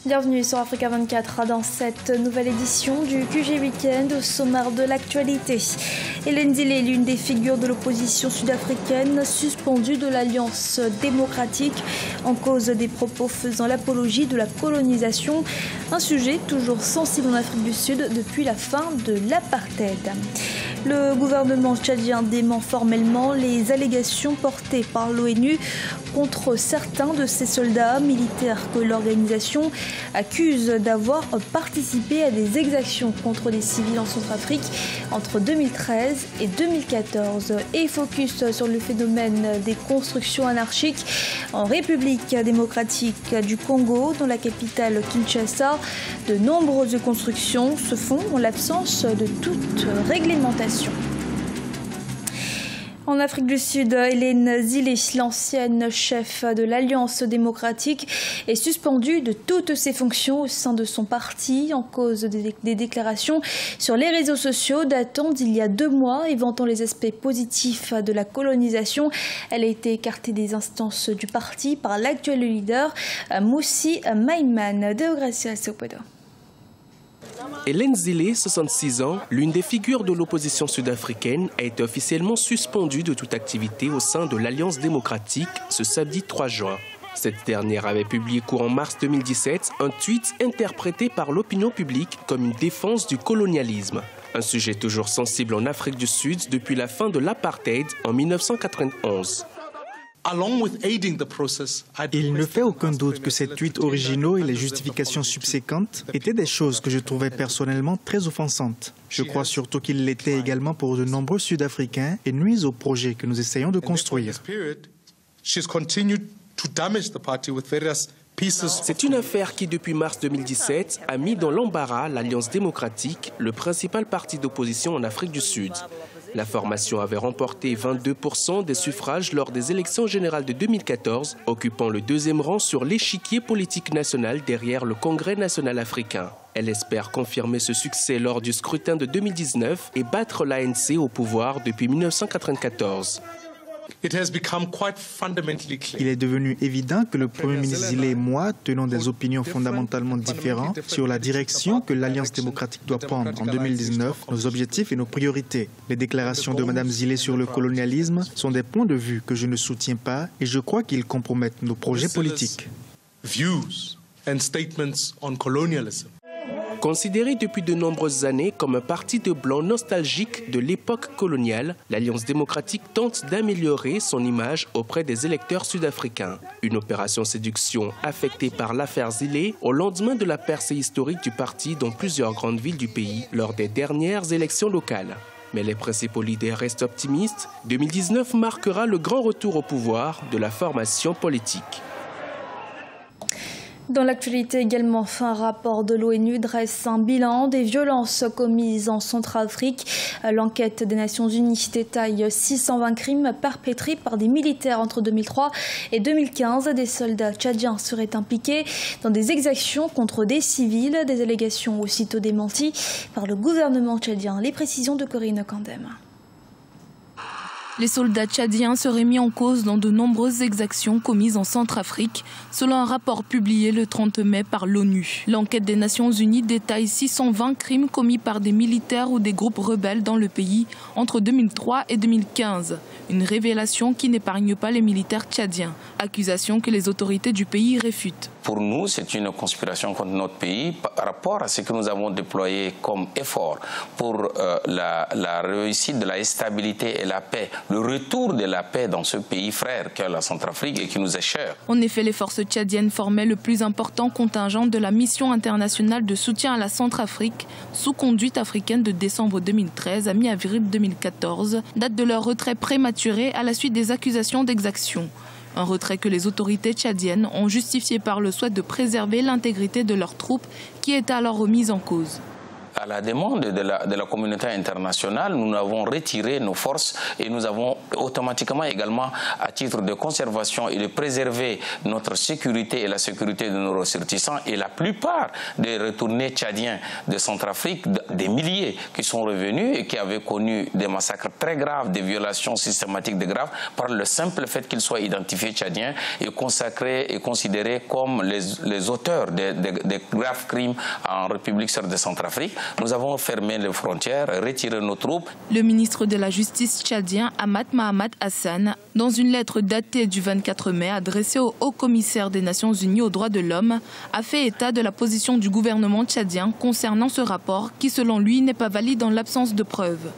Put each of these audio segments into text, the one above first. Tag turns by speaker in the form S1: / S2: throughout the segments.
S1: Bienvenue sur Africa 24 dans cette nouvelle édition du QG Weekend au sommaire de l'actualité. Hélène Zillé, l'une des figures de l'opposition sud-africaine, suspendue de l'Alliance démocratique en cause des propos faisant l'apologie de la colonisation. Un sujet toujours sensible en Afrique du Sud depuis la fin de l'apartheid. Le gouvernement tchadien dément formellement les allégations portées par l'ONU contre certains de ses soldats militaires que l'organisation accuse d'avoir participé à des exactions contre des civils en Centrafrique entre 2013 et 2014. Et focus sur le phénomène des constructions anarchiques en République démocratique du Congo, dans la capitale Kinshasa. De nombreuses constructions se font en l'absence de toute réglementation. En Afrique du Sud, Hélène Zillé, l'ancienne chef de l'Alliance démocratique, est suspendue de toutes ses fonctions au sein de son parti en cause des déclarations sur les réseaux sociaux datant d'il y a 2 mois et vantant les aspects positifs de la colonisation. Elle a été écartée des instances du parti par l'actuel leader Mossi Maïman. Deogracia Sopodo.
S2: Hélène Zillé, 66 ans, l'une des figures de l'opposition sud-africaine, a été officiellement suspendue de toute activité au sein de l'Alliance démocratique ce samedi 3 juin. Cette dernière avait publié courant mars 2017 un tweet interprété par l'opinion publique comme une défense du colonialisme. Un sujet toujours sensible en Afrique du Sud depuis la fin de l'apartheid en 1991.
S3: Il ne fait aucun doute que ces tweets originaux et les justifications subséquentes étaient des choses que je trouvais personnellement très offensantes. Je crois surtout qu'ils l'étaient également pour de nombreux Sud-Africains et nuisent au projet que nous essayons de construire.
S2: C'est une affaire qui, depuis mars 2017, a mis dans l'embarras l'Alliance démocratique, le principal parti d'opposition en Afrique du Sud. La formation avait remporté 22% des suffrages lors des élections générales de 2014, occupant le 2e rang sur l'échiquier politique national derrière le Congrès national africain. Elle espère confirmer ce succès lors du scrutin de 2019 et battre l'ANC au pouvoir depuis 1994.
S3: Il est devenu évident que le Premier ministre Zillé et moi tenons des opinions fondamentalement différentes sur la direction que l'Alliance démocratique doit prendre en 2019, nos objectifs et nos priorités. Les déclarations de Mme Zillé sur le colonialisme sont des points de vue que je ne soutiens pas et je crois qu'ils compromettent nos projets politiques.
S2: Considérée depuis de nombreuses années comme un parti de blanc nostalgique de l'époque coloniale, l'Alliance démocratique tente d'améliorer son image auprès des électeurs sud-africains. Une opération séduction affectée par l'affaire Zillé au lendemain de la percée historique du parti dans plusieurs grandes villes du pays lors des dernières élections locales. Mais les principaux leaders restent optimistes. 2019 marquera le grand retour au pouvoir de la formation politique.
S1: Dans l'actualité également, un rapport de l'ONU dresse un bilan des violences commises en Centrafrique. L'enquête des Nations Unies détaille 620 crimes perpétrés par des militaires entre 2003 et 2015. Des soldats tchadiens seraient impliqués dans des exactions contre des civils, des allégations aussitôt démenties par le gouvernement tchadien. Les précisions de Corinne Kandem.
S4: Les soldats tchadiens seraient mis en cause dans de nombreuses exactions commises en Centrafrique, selon un rapport publié le 30 mai par l'ONU. L'enquête des Nations Unies détaille 620 crimes commis par des militaires ou des groupes rebelles dans le pays entre 2003 et 2015. Une révélation qui n'épargne pas les militaires tchadiens, accusation que les autorités du pays réfutent.
S5: Pour nous, c'est une conspiration contre notre pays par rapport à ce que nous avons déployé comme effort pour la réussite de la stabilité et la paix, le retour de la paix dans ce pays frère qu'est la Centrafrique et qui nous est cher.
S4: En effet, les forces tchadiennes formaient le plus important contingent de la mission internationale de soutien à la Centrafrique, sous conduite africaine de décembre 2013 à mi-avril 2014, date de leur retrait prématuré à la suite des accusations d'exaction. Un retrait que les autorités tchadiennes ont justifié par le souhait de préserver l'intégrité de leurs troupes qui étaient alors remises en cause.
S5: à la demande de la communauté internationale, nous avons retiré nos forces et nous avons automatiquement également, à titre de conservation et de préserver notre sécurité et la sécurité de nos ressortissants, et la plupart des retournés tchadiens de Centrafrique, des milliers qui sont revenus et qui avaient connu des massacres très graves, des violations systématiques de graves, par le simple fait qu'ils soient identifiés tchadiens et consacrés et considérés comme les auteurs des graves crimes en République de Centrafrique. Nous avons fermé les frontières, retiré nos troupes.
S4: Le ministre de la Justice tchadien, Ahmad Mahamat Hassan, dans une lettre datée du 24 mai adressée au haut-commissaire des Nations Unies aux droits de l'homme, a fait état de la position du gouvernement tchadien concernant ce rapport qui, selon lui, n'est pas valide en l'absence de preuves.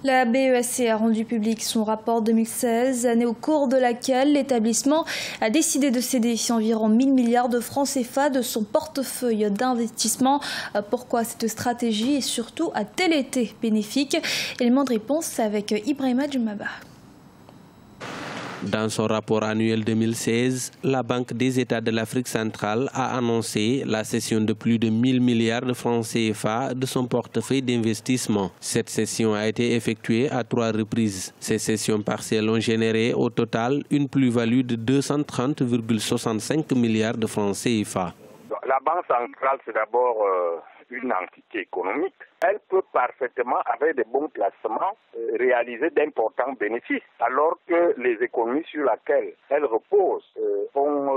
S1: La BEAC a rendu public son rapport 2016, année au cours de laquelle l'établissement a décidé de céder environ 1000 milliards de francs CFA de son portefeuille d'investissement. Pourquoi cette stratégie et surtout a-t-elle été bénéfique? Élément de réponse avec Ibrahima Djoumaba.
S6: Dans son rapport annuel 2016, la Banque des États de l'Afrique centrale a annoncé la cession de plus de 1000 milliards de francs CFA de son portefeuille d'investissement. Cette cession a été effectuée à 3 reprises. Ces cessions partielles ont généré au total une plus-value de 230,65 milliards de francs CFA.
S7: La Banque centrale, c'est d'abord une entité économique. Elle peut parfaitement, avec des bons placements, réaliser d'importants bénéfices, alors que les économies sur lesquelles elle repose ont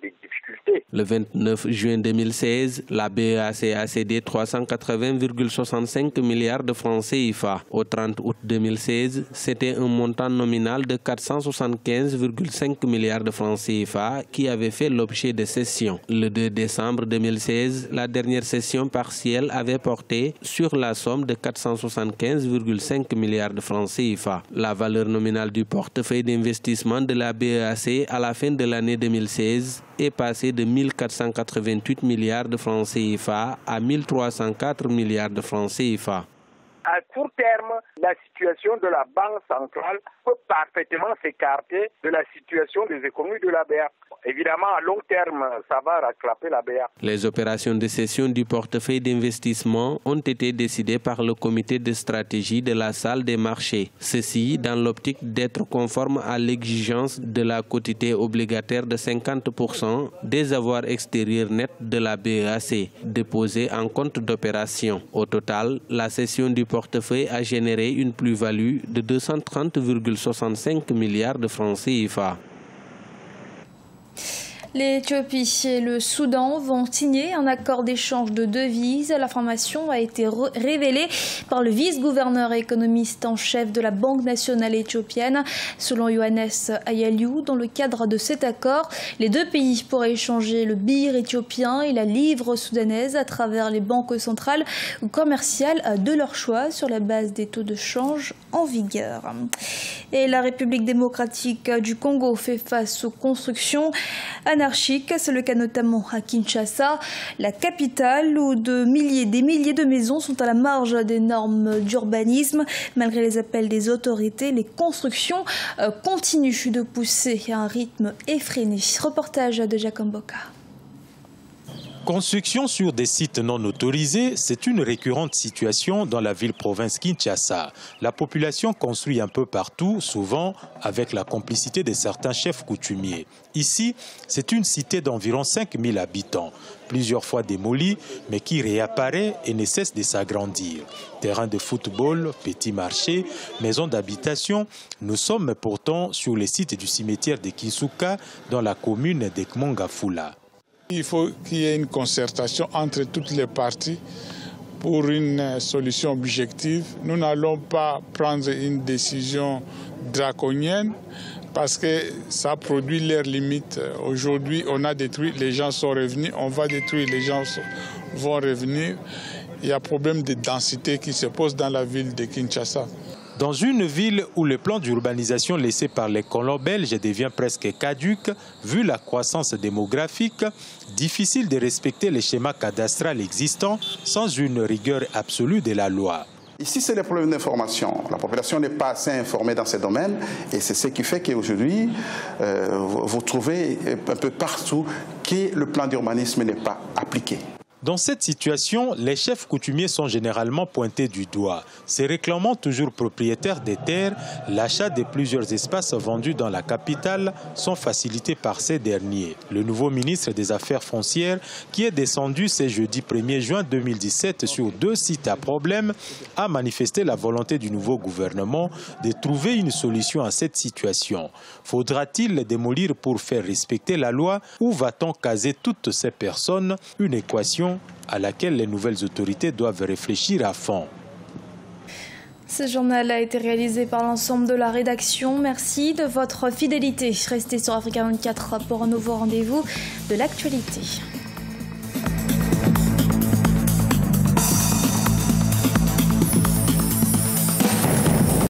S7: des difficultés.
S6: Le 29 juin 2016, la BEAC a cédé 380,65 milliards de francs CFA. Au 30 août 2016, c'était un montant nominal de 475,5 milliards de francs CFA qui avait fait l'objet de cessions. Le 2 décembre 2016, la dernière cession partielle avait porté sur la somme de 475,5 milliards de francs CFA. La valeur nominale du portefeuille d'investissement de la BEAC à la fin de l'année 2016 est passée de 1488 milliards de francs CFA à 1304 milliards de francs CFA.
S7: À court terme, la situation de la Banque centrale peut parfaitement s'écarter de la situation des économies de la BEAC. Évidemment, à long terme, ça va rattraper la BEAC.
S6: Les opérations de cession du portefeuille d'investissement ont été décidées par le comité de stratégie de la salle des marchés. Ceci dans l'optique d'être conforme à l'exigence de la quotité obligataire de 50% des avoirs extérieurs nets de la BEAC, déposés en compte d'opération. Au total, la cession du portefeuille a généré une plus-value de 230,65 milliards de francs CFA.
S1: L'Éthiopie et le Soudan vont signer un accord d'échange de devises. L'information a été révélée par le vice-gouverneur et économiste en chef de la Banque nationale éthiopienne. Selon Yohannes Ayaliou, dans le cadre de cet accord, les deux pays pourraient échanger le birr éthiopien et la livre soudanaise à travers les banques centrales ou commerciales de leur choix sur la base des taux de change en vigueur. Et la République démocratique du Congo fait face aux constructions anarchiques. C'est le cas notamment à Kinshasa, la capitale, où des milliers de maisons sont à la marge des normes d'urbanisme. Malgré les appels des autorités, les constructions continuent de pousser à un rythme effréné. Reportage de Jacob Boka.
S8: Construction sur des sites non autorisés, c'est une récurrente situation dans la ville-province Kinshasa. La population construit un peu partout, souvent avec la complicité de certains chefs coutumiers. Ici, c'est une cité d'environ 5000 habitants, plusieurs fois démolie, mais qui réapparaît et ne cesse de s'agrandir. Terrain de football, petit marché, maison d'habitation, nous sommes pourtant sur les sites du cimetière de Kisuka dans la commune de Kmongafula.
S9: Il faut qu'il y ait une concertation entre toutes les parties pour une solution objective. Nous n'allons pas prendre une décision draconienne parce que ça produit leurs limites. Aujourd'hui, on a détruit, les gens sont revenus, on va détruire, les gens vont revenir. Il y a un problème de densité qui se pose dans la ville de Kinshasa.
S8: Dans une ville où le plan d'urbanisation laissé par les colons belges devient presque caduc, vu la croissance démographique, difficile de respecter les schémas cadastrales existants sans une rigueur absolue de la loi.
S10: Ici, c'est des problèmes d'information. La population n'est pas assez informée dans ces domaines et c'est ce qui fait qu'aujourd'hui, vous trouvez un peu partout que le plan d'urbanisme n'est pas appliqué.
S8: Dans cette situation, les chefs coutumiers sont généralement pointés du doigt. Ces réclamants toujours propriétaires des terres, l'achat de plusieurs espaces vendus dans la capitale sont facilités par ces derniers. Le nouveau ministre des Affaires foncières, qui est descendu ce jeudi 1er juin 2017 sur 2 sites à problème, a manifesté la volonté du nouveau gouvernement de trouver une solution à cette situation. Faudra-t-il les démolir pour faire respecter la loi ou va-t-on caser toutes ces personnes? Une équation à laquelle les nouvelles autorités doivent réfléchir à fond.
S1: Ce journal a été réalisé par l'ensemble de la rédaction. Merci de votre fidélité. Restez sur Africa 24 pour un nouveau rendez-vous de l'actualité.